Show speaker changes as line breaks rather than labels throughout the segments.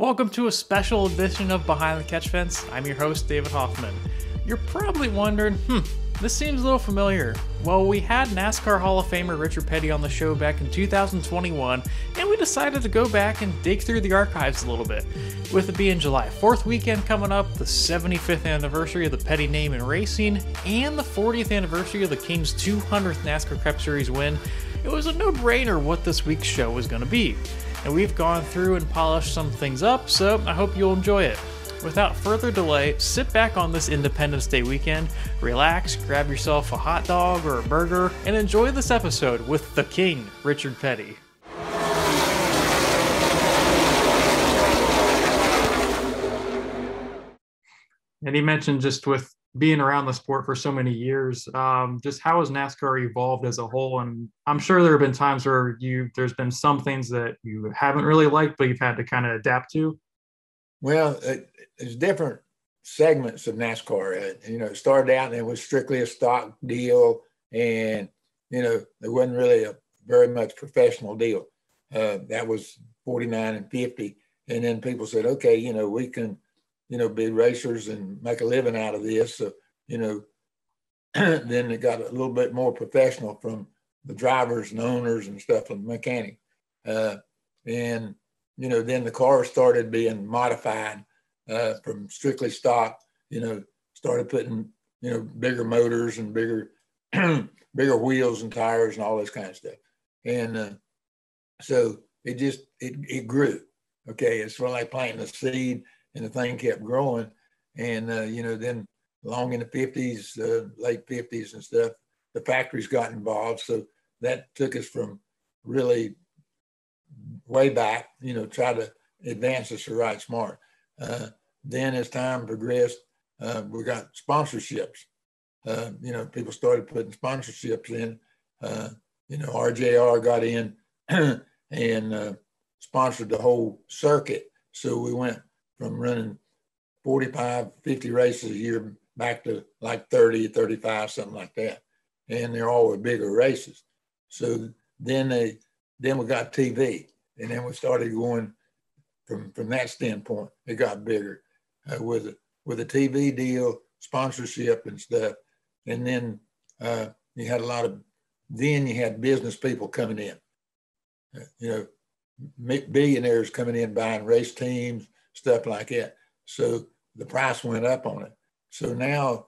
Welcome to a special edition of Behind the Catch Fence. I'm your host, David Hoffman. You're probably wondering, this seems a little familiar. Well, we had NASCAR Hall of Famer Richard Petty on the show back in 2021, and we decided to go back and dig through the archives a little bit. With it being July 4th weekend coming up, the 75th anniversary of the Petty name in racing, and the 40th anniversary of the King's 200th NASCAR Cup Series win, it was a no-brainer what this week's show was going to be. And we've gone through and polished some things up, so I hope you'll enjoy it. Without further delay, sit back on this Independence Day weekend, relax, grab yourself a hot dog or a burger, and enjoy this episode with the King, Richard Petty. And he mentioned just with being around the sport for so many years, just how has NASCAR evolved as a whole? And I'm sure there have been times where there's been some things that you haven't really liked, but you've had to kind of adapt to.
Well, there's different segments of NASCAR. It started out and it was strictly a stock deal, and there wasn't really a very much professional deal. That was 49 and 50, and then people said, okay, we can be racers and make a living out of this. So, then it got a little bit more professional from the drivers and owners and stuff and mechanics. Then the cars started being modified from strictly stock, started putting, bigger motors and bigger, bigger wheels and tires and all this kind of stuff. And so it grew. Okay. It's sort of like planting a seed, and the thing kept growing. And, then along in the 50s, late 50s and stuff, the factories got involved. So that took us from really way back, try to advance us to right smart. Then as time progressed, we got sponsorships. People started putting sponsorships in. RJR got in and sponsored the whole circuit. So we went from running 45, 50 races a year back to like 30, 35, something like that. And they're all with bigger races. So then we got TV, and then we started going from that standpoint. It got bigger with a TV deal, sponsorship and stuff. And then you had business people coming in, billionaires coming in, buying race teams, stuff like that. So the price went up on it. So now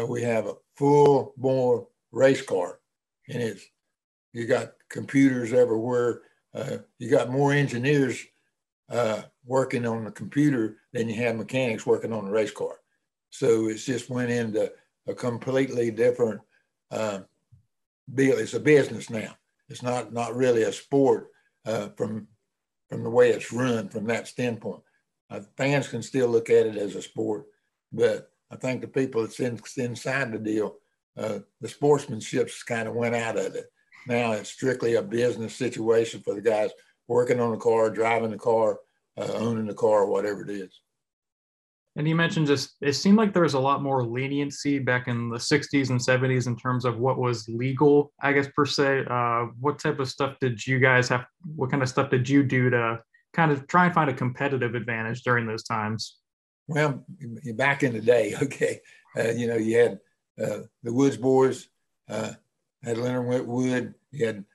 we have a full-bore race car, and you got computers everywhere. You got more engineers working on the computer than you have mechanics working on the race car. So it's just went into a completely different deal. It's a business now. It's not really a sport from the way it's run from that standpoint. Fans can still look at it as a sport, but I think the people that's inside the deal, the sportsmanship kind of went out of it. Now it's strictly a business situation for the guys working on the car, driving the car, owning the car, whatever it is.
And you mentioned it seemed like there was a lot more leniency back in the 60s and 70s in terms of what was legal, I guess, per se. What type of stuff did you guys have? What kind of stuff did you do to kind of try and find a competitive advantage during those times?
Well, back in the day, okay, you had the Woods boys, had Leonard Whitwood, you had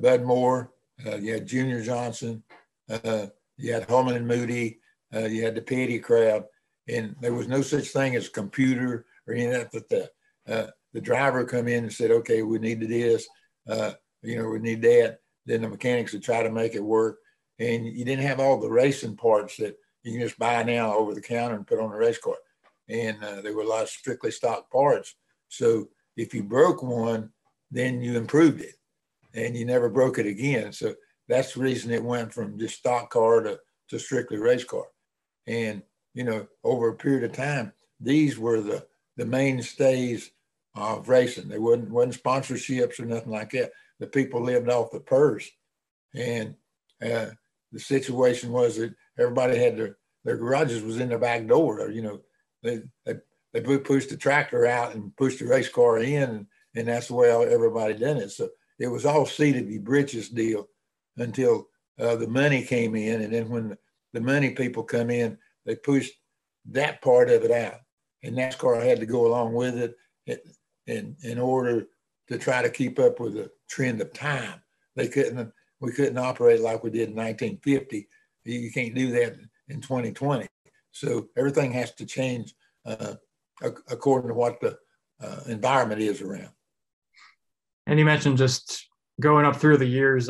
Bud Moore, you had Junior Johnson, you had Holman and Moody, you had the Petty crowd, and there was no such thing as a computer or any of that. But the driver come in and said, okay, we need this, we need that. Then the mechanics would try to make it work. And you didn't have all the racing parts that you can just buy now over the counter and put on a race car. And there were a lot of strictly stock parts. So if you broke one, then you improved it, and you never broke it again. So that's the reason it went from just stock car to strictly race car. And, over a period of time, these were the mainstays of racing. There wasn't sponsorships or nothing like that. The people lived off the purse. And the situation was that everybody had their garages was in their back door. They pushed the tractor out and pushed the race car in, and that's the way everybody done it. So it was all seated britches deal until the money came in, and then when the money people come in, they pushed that part of it out. And NASCAR had to go along with it in order to try to keep up with the trend of time. We couldn't operate like we did in 1950. You can't do that in 2020. So everything has to change according to what the environment is around.
And you mentioned just going up through the years.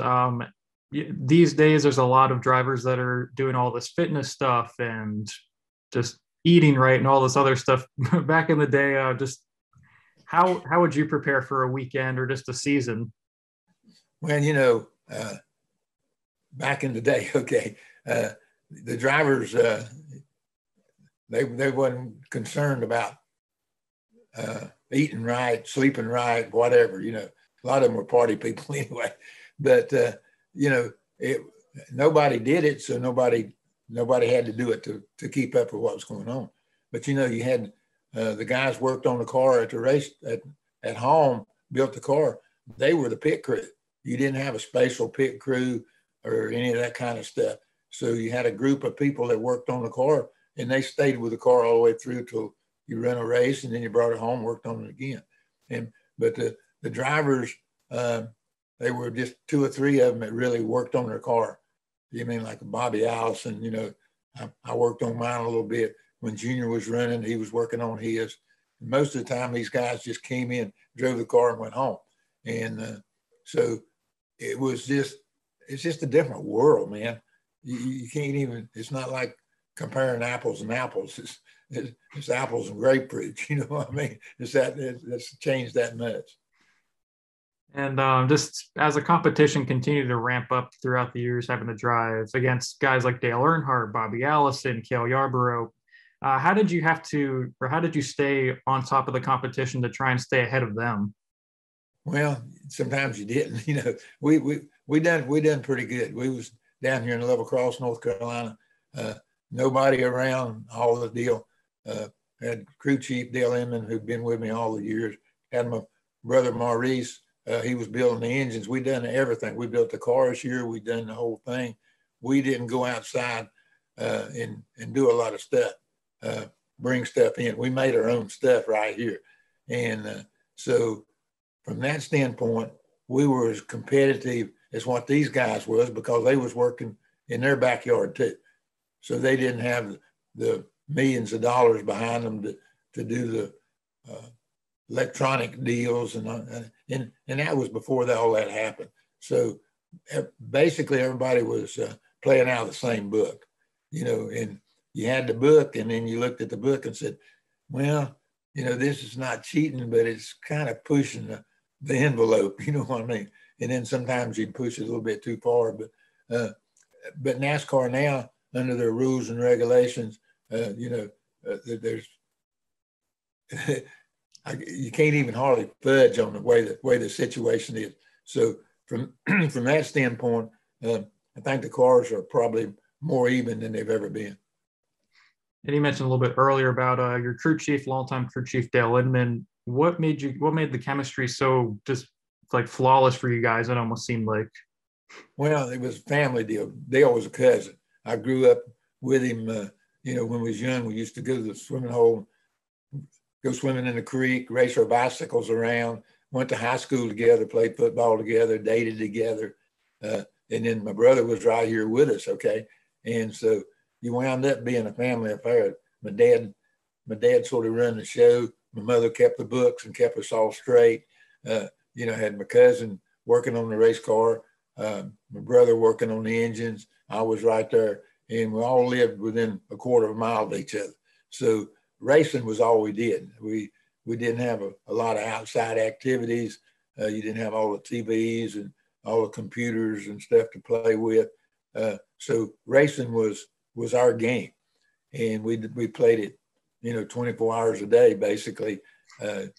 These days, there's a lot of drivers that are doing all this fitness stuff and just eating right and all this other stuff. Back in the day, just how would you prepare for a weekend or just a season?
Well, back in the day, okay, the drivers they wasn't concerned about eating right, sleeping right, whatever. A lot of them were party people anyway. But nobody did it, so nobody had to do it to keep up with what was going on. But you had the guys worked on the car at the race at home, built the car. They were the pit crew. You didn't have a special pit crew or any of that kind of stuff. So you had a group of people that worked on the car, and they stayed with the car all the way through till you ran a race, and then you brought it home, worked on it again. But the drivers, they were just two or three of them that really worked on their car. You mean like Bobby Allison? I worked on mine a little bit. When Junior was running, he was working on his. Most of the time, these guys just came in, drove the car, and went home. And so it's just a different world, man. You can't even. It's not like comparing apples and apples. It's apples and grapefruit. You know what I mean? It's changed that much.
And just as the competition continued to ramp up throughout the years, having to drive against guys like Dale Earnhardt, Bobby Allison, Cale Yarborough, how did you stay on top of the competition to try and stay ahead of them?
Well, sometimes you didn't. We done pretty good. We was down here in Level Cross, North Carolina. Nobody around, all the deal. Had crew chief Dale Inman, who'd been with me all the years. Had my brother Maurice. He was building the engines. We done everything. We built the cars here. We done the whole thing. We didn't go outside and do a lot of stuff, bring stuff in. We made our own stuff right here. And so from that standpoint, we were as competitive as what these guys was, because they was working in their backyard too. So they didn't have the millions of dollars behind them to do the electronic deals, and that was before all that happened. So basically everybody was playing out of the same book, and you had the book, and then you looked at the book and said, well, this is not cheating, but it's kind of pushing the envelope, you know what I mean? And then sometimes you'd push it a little bit too far, but NASCAR now, under their rules and regulations, there's you can't even hardly fudge on the way the situation is. So from that standpoint, I think the cars are probably more even than they've ever been.
And you mentioned a little bit earlier about your crew chief, longtime crew chief Dale Inman. What made the chemistry so just like flawless for you guys? It almost seemed like.
Well, it was a family deal. Dale was a cousin. I grew up with him. When we was young, we used to go to the swimming hole, go swimming in the creek, race our bicycles around, went to high school together, played football together, dated together. And then my brother was right here with us, okay? And so you wound up being a family affair. My dad sort of ran the show. My mother kept the books and kept us all straight. Had my cousin working on the race car, my brother working on the engines. I was right there. And we all lived within a quarter of a mile of each other. So racing was all we did. We didn't have a lot of outside activities. You didn't have all the TVs and all the computers and stuff to play with. So racing was our game, and we played it, 24 hours a day basically.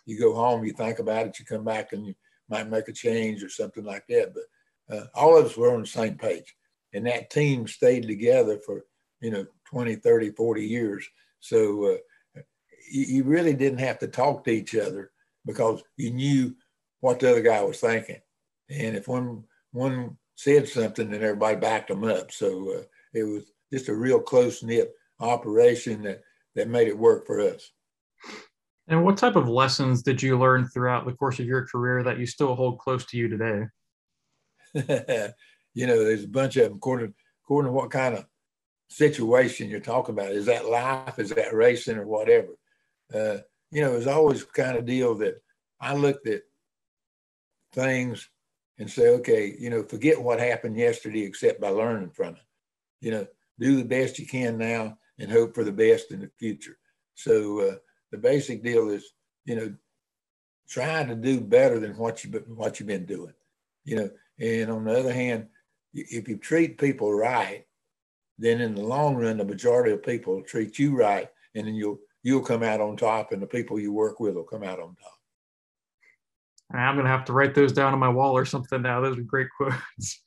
You go home, you think about it, you come back, and you might make a change or something like that. But all of us were on the same page, and that team stayed together for 20, 30, 40 years. So you really didn't have to talk to each other, because you knew what the other guy was thinking. And if one said something, then everybody backed them up. So it just a real close-knit operation that made it work for us.
And what type of lessons did you learn throughout the course of your career that you still hold close to you today?
There's a bunch of them according to what kind of situation you're talking about. Is that life? Is that racing or whatever? It's always kind of deal that I looked at things and say, okay, forget what happened yesterday except by learning from it. Do the best you can now and hope for the best in the future. So the basic deal is, try to do better than what you've been doing. And on the other hand, if you treat people right, then in the long run, the majority of people will treat you right, and then you'll come out on top, and the people you work with will come out on top.
I'm going to have to write those down on my wall or something now. Those are great quotes.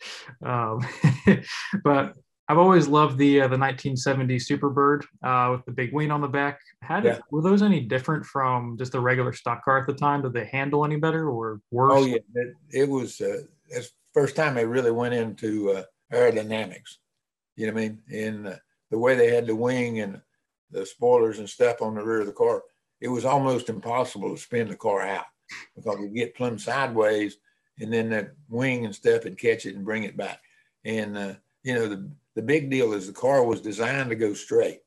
But I've always loved the 1970 Superbird with the big wing on the back. Were those any different from just a regular stock car at the time? Did they handle any better or worse?
Oh, yeah. It was that's the first time they really went into aerodynamics. You know what I mean? And the way they had the wing and the spoilers and stuff on the rear of the car, it was almost impossible to spin the car out because you get plumb sideways and then that wing and stuff would catch it and bring it back. And, the big deal is the car was designed to go straight.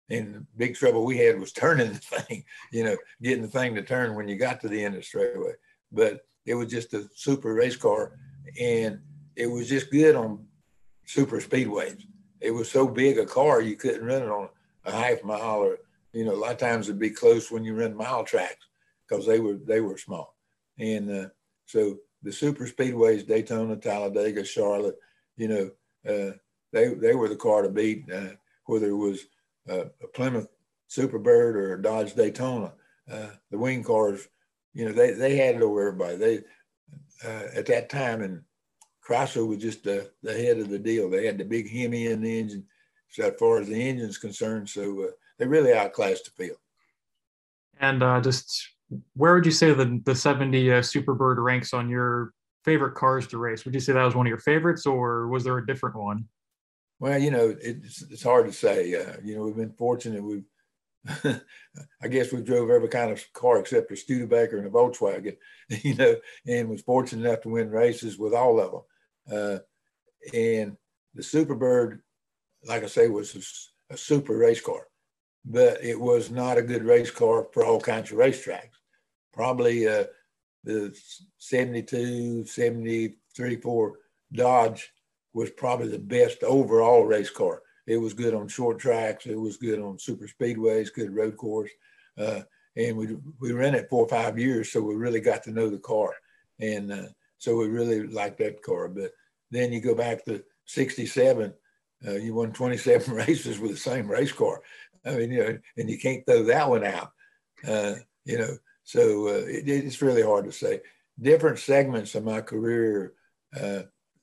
And the big trouble we had was turning the thing, getting the thing to turn when you got to the end of the straightaway. But it was just a super race car, and it was just good on super speedways. It was so big a car, you couldn't run it on a half mile or, a lot of times it'd be close when you run mile tracks because they were small. And so the super speedways, Daytona, Talladega, Charlotte, they were the car to beat, whether it was a Plymouth Superbird or a Dodge Daytona. The wing cars, they had it over everybody. They at that time, and Chrysler was just the head of the deal. They had the big Hemi in the engine, so as far as the engine's concerned. So they really outclassed the field.
And just where would you say the 70 Superbird ranks on your favorite cars to race? Would you say that was one of your favorites, or was there a different one?
Well, it's hard to say. We've been fortunate. I guess we drove every kind of car except a Studebaker and a Volkswagen, and was fortunate enough to win races with all of them. And the Superbird, like I say, was a super race car, but it was not a good race car for all kinds of racetracks. Probably the 72, 73, 4 Dodge was probably the best overall race car. It was good on short tracks. It was good on super speedways, good road course. And we ran it 4 or 5 years, so we really got to know the car. And so we really liked that car. But then you go back to 67, you won 27 races with the same race car. I mean, and you can't throw that one out, So it's really hard to say. Different segments of my career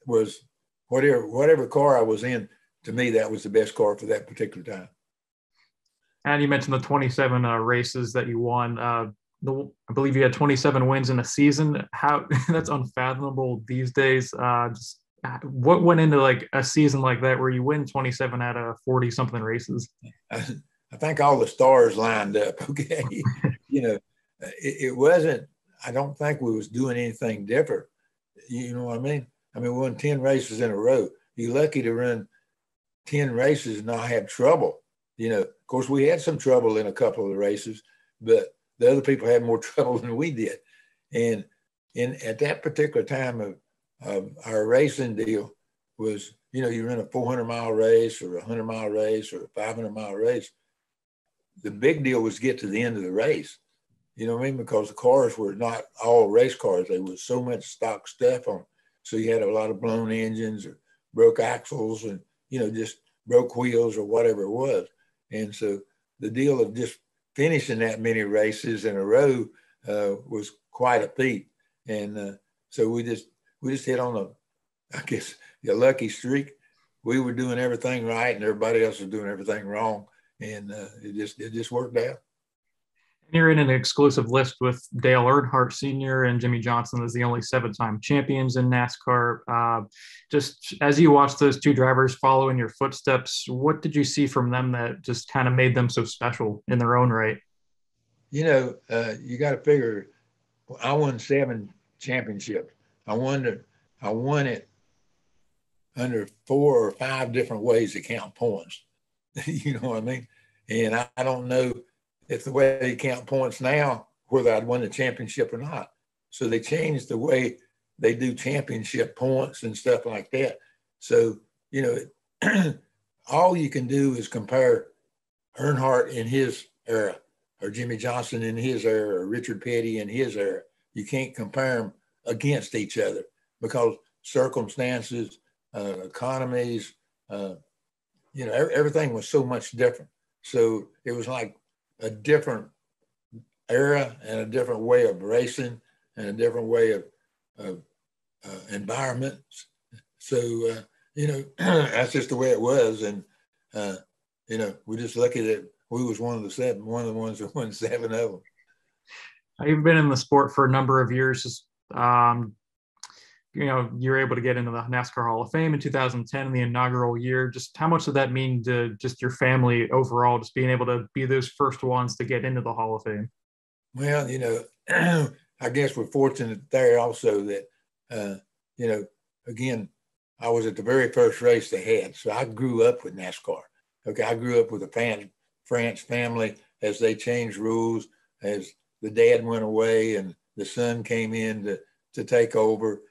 was whatever car I was in, to me, that was the best car for that particular time.
And you mentioned the 27 races that you won. I believe you had 27 wins in a season. How that's unfathomable these days. Just what went into like a season like that where you win 27 out of 40 something races?
I think all the stars lined up. Okay, it wasn't. I don't think we was doing anything different. You know what I mean? I mean, we won 10 races in a row. You're lucky to run 10 races and not have trouble. Of course, we had some trouble in a couple of the races, but the other people had more trouble than we did. And at that particular time of our racing deal was, you run a 400-mile race or a 100-mile race or a 500-mile race. The big deal was get to the end of the race. You know what I mean? Because the cars were not all race cars. There was so much stock stuff on. So you had a lot of blown engines or broke axles and, just broke wheels or whatever it was. And so the deal of just finishing that many races in a row was quite a feat. And so we just hit on a lucky streak. We were doing everything right and everybody else was doing everything wrong. And it just worked out.
You're in an exclusive list with Dale Earnhardt Sr. and Jimmy Johnson as the only seven-time champions in NASCAR. Just as you watch those two drivers follow in your footsteps, what did you see from them that just kind of made them so special in their own right?
You got to figure. I won 7 championships. I won it. I won it under 4 or 5 different ways to count points. You know what I mean? And I don't know if the way they count points now, whether I'd won the championship or not. So they changed the way they do championship points and stuff like that. So, all you can do is compare Earnhardt in his era, or Jimmy Johnson in his era, or Richard Petty in his era. You can't compare them against each other because circumstances, economies, everything was so much different. So it was like a different era and a different way of racing and a different way of environments. So, that's just the way it was. And, we just lucky that we was one of the ones that won 7 of them.
You've been in the sport for a number of years. Just, you're able to get into the NASCAR Hall of Fame in 2010 in the inaugural year. Just how much did that mean to just your family overall, just being able to be those first ones to get into the Hall of Fame?
Well, I guess we're fortunate there also that, again, I was at the very first race they had. So I grew up with NASCAR. Okay, I grew up with a France family as they changed rules, as the dad went away and the son came in to take over.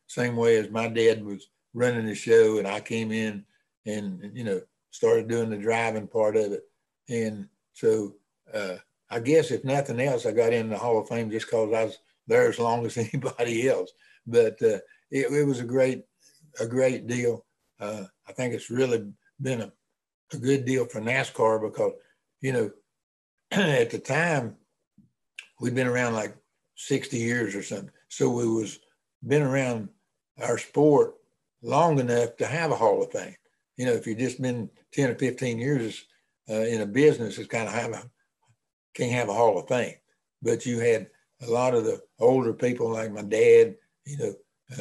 Same way as my dad was running the show and I came in and, started doing the driving part of it. And so I guess if nothing else, I got in the Hall of Fame just because I was there as long as anybody else. But it was a great deal. I think it's really been a good deal for NASCAR because, at the time, we'd been around like 60 years or something. So we was been around our sport long enough to have a Hall of Fame. If you've just been 10 or 15 years in a business, it's kind of can't have a Hall of Fame. But you had a lot of the older people like my dad,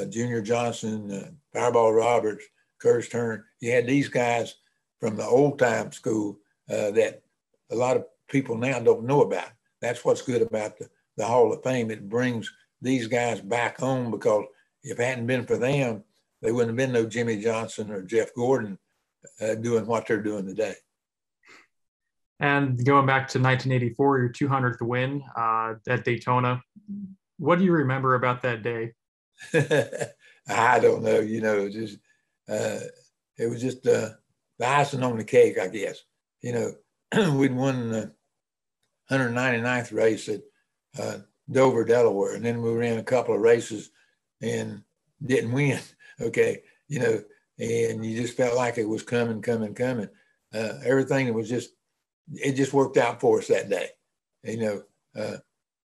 Junior Johnson, Fireball Roberts, Curtis Turner. You had these guys from the old time school that a lot of people now don't know about. That's what's good about the Hall of Fame. It brings these guys back home because if it hadn't been for them, there wouldn't have been no Jimmy Johnson or Jeff Gordon doing what they're doing today.
And going back to 1984, your 200th win at Daytona, what do you remember about that day?
I don't know. It was just the icing on the cake, I guess. We'd won the 199th race at Dover, Delaware, and then we ran a couple of races and didn't win. Okay, and you just felt like it was coming. Everything was it just worked out for us that day.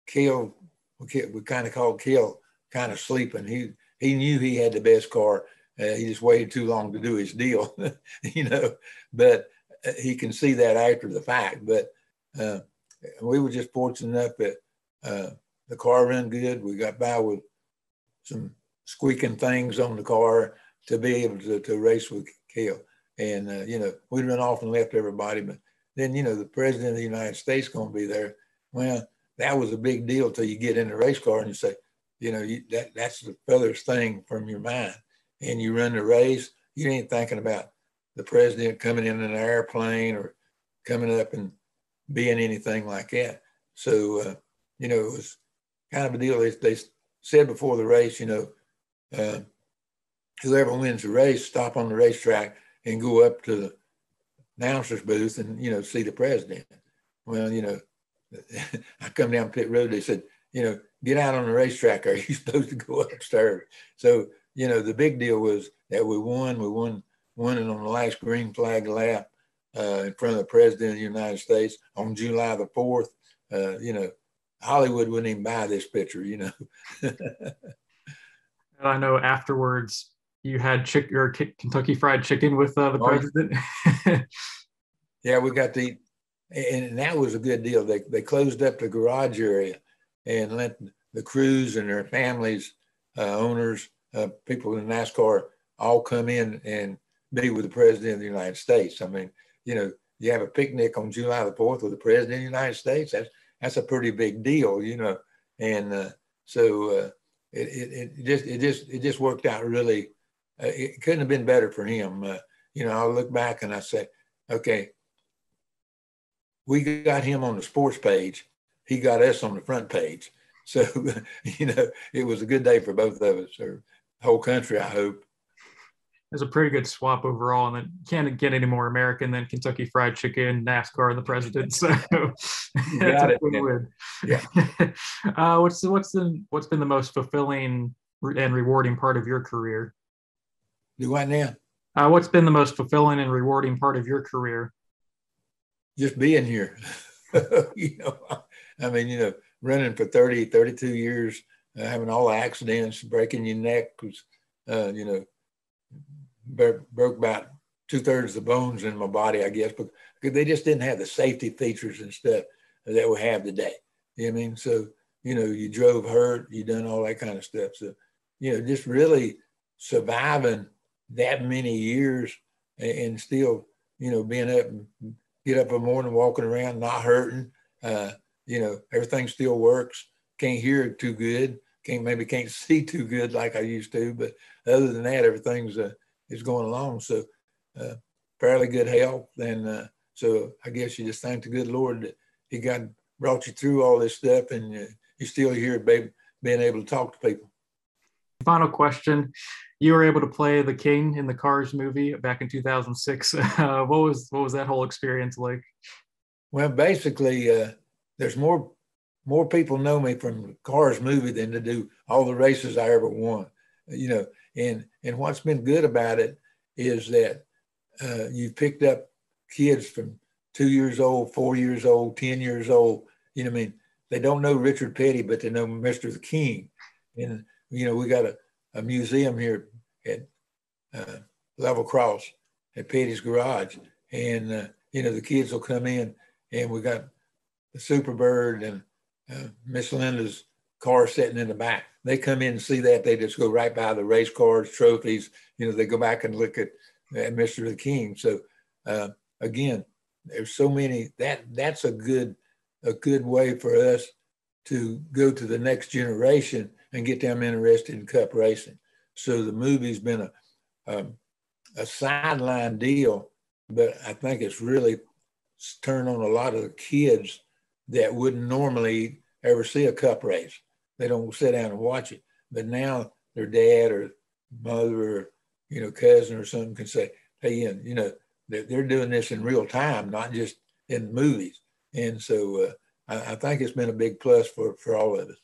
Kill, we kind of called Kill kind of sleeping. He knew he had the best car. He just waited too long to do his deal, but he can see that after the fact. But we were just fortunate enough that the car ran good. We got by with some squeaking things on the car to be able to race with Kill. And, we run off and left everybody. But then, the president of the United States going to be there. Well, that was a big deal till you get in the race car and you say, that's the furthest thing from your mind. And you run the race, you ain't thinking about the president coming in an airplane or coming up and being anything like that. So, it was kind of a deal. They said before the race, whoever wins the race, stop on the racetrack and go up to the announcer's booth and, see the president. Well, I come down pit road, they said, get out on the racetrack. Are you supposed to go upstairs? So, the big deal was that we won it on the last green flag lap in front of the president of the United States on July the 4th. Hollywood wouldn't even buy this picture,
I know afterwards you had Kentucky Fried Chicken with the president.
Yeah, we got to eat and that was a good deal. They closed up the garage area and let the crews and their families, owners, people in NASCAR all come in and be with the President of the United States. I mean, you have a picnic on July the 4th with the President of the United States. That's a pretty big deal, and so it just worked out really. It couldn't have been better for him. I look back and I say, okay, we got him on the sports page. He got us on the front page. So, it was a good day for both of us, or the whole country, I hope.
It's a pretty good swap overall, and then can't get any more American than Kentucky Fried Chicken, NASCAR, and the President. So that's a good win.
Yeah.
What's been the most fulfilling and rewarding part of your career?
Do what now?
What's been the most fulfilling and rewarding part of your career?
Just being here. Running for 30, 32 years, having all the accidents, breaking your neck, broke about 2/3 of the bones in my body, I guess, because they just didn't have the safety features and stuff that we have today. You know what I mean? So, you drove hurt, you done all that kind of stuff. So, just really surviving that many years and still, being up and get up in the morning, walking around, not hurting. Everything still works. Can't hear it too good. Can't see too good like I used to. But other than that, everything's is going along. So fairly good health. And so I guess you just thank the good Lord that He brought you through all this stuff, and you're still here, baby, being able to talk to people.
Final question. You were able to play the King in the Cars movie back in 2006. What was that whole experience like?
Well, basically, there's more people know me from the Cars movie than to do all the races I ever won. And what's been good about it is that you've picked up kids from 2 years old, 4 years old, 10 years old. They don't know Richard Petty, but they know Mr. the King. And we got a museum here at Level Cross at Petty's Garage, and the kids will come in, and we got the Superbird and Miss Linda's car sitting in the back. They come in and see that. They just go right by the race cars, trophies. They go back and look at Mr. the King. So again, there's so many. That's a good way for us to go to the next generation and get them interested in cup racing. So the movie's been a sideline deal, but I think it's really turned on a lot of the kids that wouldn't normally ever see a cup race. They don't sit down and watch it. But now their dad or mother or, cousin or something can say, hey, they're doing this in real time, not just in movies. And so I think it's been a big plus for all of us.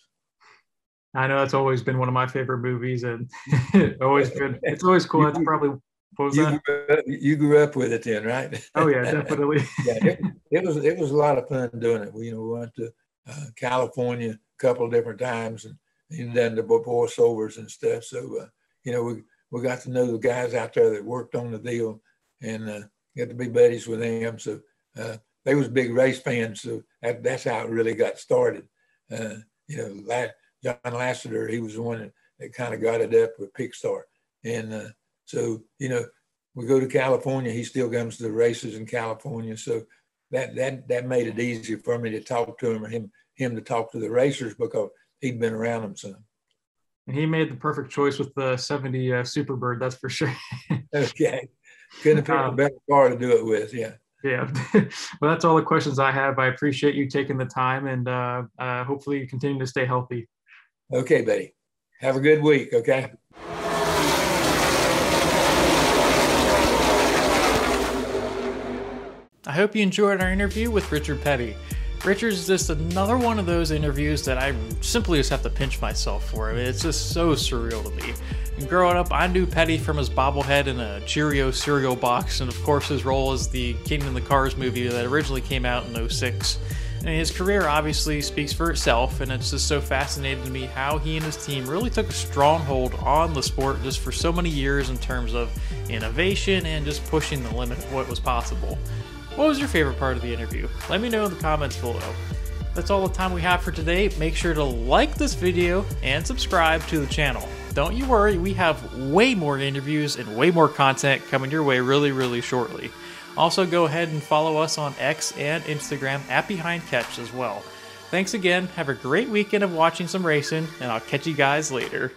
I know that's always been one of my favorite movies, and it's always cool. That's probably, what was that?
You grew up with it then, right?
Oh yeah, definitely.
Yeah, it was a lot of fun doing it. We went to California a couple of different times and done the voiceovers and stuff. So we got to know the guys out there that worked on the deal, and got to be buddies with them. So they was big race fans. So that's how it really got started. John Lasseter, he was the one that kind of got it up with Pickstar. And so, we go to California, he still comes to the races in California. So that made it easier for me to talk to him, or him to talk to the racers, because he'd been around them some.
And he made the perfect choice with the 70 Superbird, that's for sure.
Okay. Couldn't have picked a better car to do it with, yeah.
Yeah. Well, that's all the questions I have. I appreciate you taking the time, and hopefully you continue to stay healthy.
Okay, buddy. Have a good week, okay?
I hope you enjoyed our interview with Richard Petty. Richard's just another one of those interviews that I simply just have to pinch myself for. It's just so surreal to me. And growing up, I knew Petty from his bobblehead in a Cheerio cereal box, and of course his role as the King in the Cars movie that originally came out in 2006. And his career obviously speaks for itself, and it's just so fascinating to me how he and his team really took a strong hold on the sport just for so many years in terms of innovation and just pushing the limit of what was possible. What was your favorite part of the interview? Let me know in the comments below. That's all the time we have for today. Make sure to like this video and subscribe to the channel. Don't you worry, we have way more interviews and way more content coming your way really shortly. Also, go ahead and follow us on X and Instagram at Behind Catch as well. Thanks again, have a great weekend of watching some racing, and I'll catch you guys later.